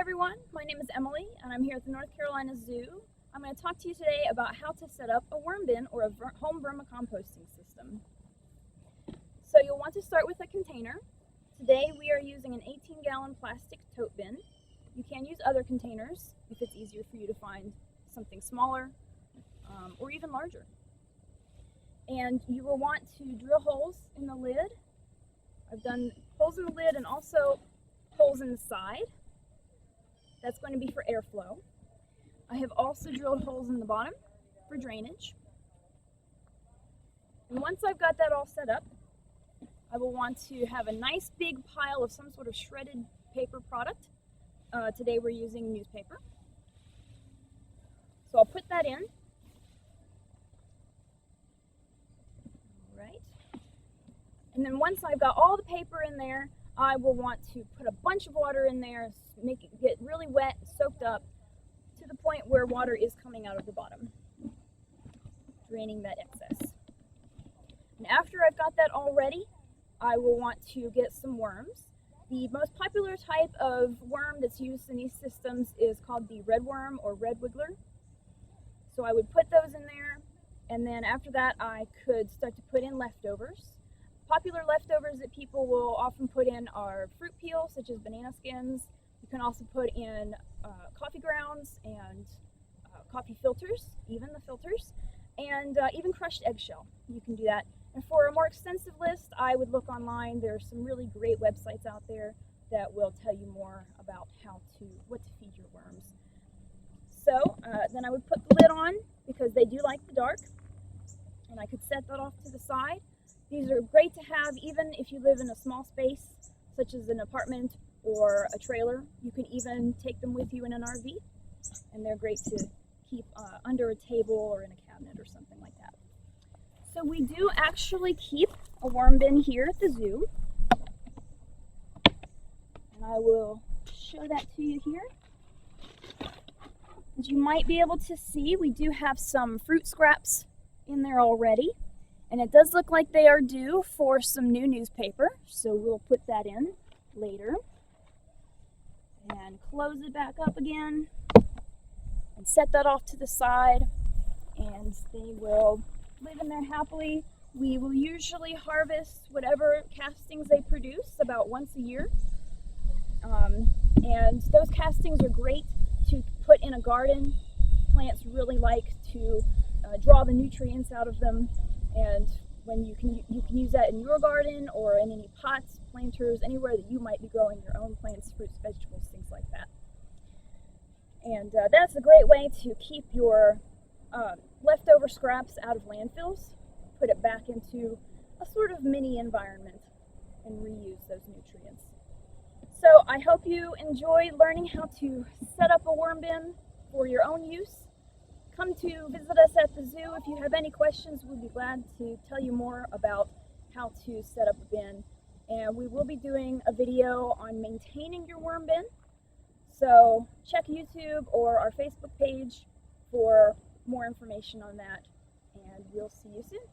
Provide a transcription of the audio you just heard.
everyone, my name is Emily and I'm here at the North Carolina Zoo. I'm going to talk to you today about how to set up a worm bin or a home vermicomposting system. So you'll want to start with a container. Today we are using an 18-gallon plastic tote bin. You can use other containers if it's easier for you to find something smaller or even larger. And you will want to drill holes in the lid. I've done holes in the lid and also holes in the side. That's going to be for airflow. I have also drilled holes in the bottom for drainage. And once I've got that all set up, I will want to have a nice big pile of some sort of shredded paper product. Today we're using newspaper. So I'll put that in. All right. And then once I've got all the paper in there, I will want to put a bunch of water in there, make it get really wet, soaked up, to the point where water is coming out of the bottom, draining that excess. And after I've got that all ready, I will want to get some worms. The most popular type of worm that's used in these systems is called the red worm or red wiggler. So I would put those in there, and then after that I could start to put in leftovers. Popular leftovers that people will often put in are fruit peels, such as banana skins. You can also put in coffee grounds and coffee filters, even the filters, and even crushed eggshell. You can do that. And for a more extensive list, I would look online. There are some really great websites out there that will tell you more about what to feed your worms. So then I would put the lid on because they do like the dark, and I could set that off to the side. These are great to have even if you live in a small space, such as an apartment or a trailer. You can even take them with you in an RV, and they're great to keep under a table or in a cabinet or something like that. So we do actually keep a worm bin here at the zoo, and I will show that to you here. As you might be able to see, we do have some fruit scraps in there already. And it does look like they are due for some new newspaper, so we'll put that in later. And close it back up again, and set that off to the side, and they will live in there happily. We will usually harvest whatever castings they produce about once a year. And those castings are great to put in a garden. Plants really like to draw the nutrients out of them. And when you can use that in your garden or in any pots, planters, anywhere that you might be growing your own plants, fruits, vegetables, things like that. And that's a great way to keep your leftover scraps out of landfills, put it back into a sort of mini environment, and reuse those nutrients. So I hope you enjoy learning how to set up a worm bin for your own use. Come to visit us at the zoo. If you have any questions, we'd be glad to tell you more about how to set up a bin. And we will be doing a video on maintaining your worm bin. So check YouTube or our Facebook page for more information on that. And we'll see you soon.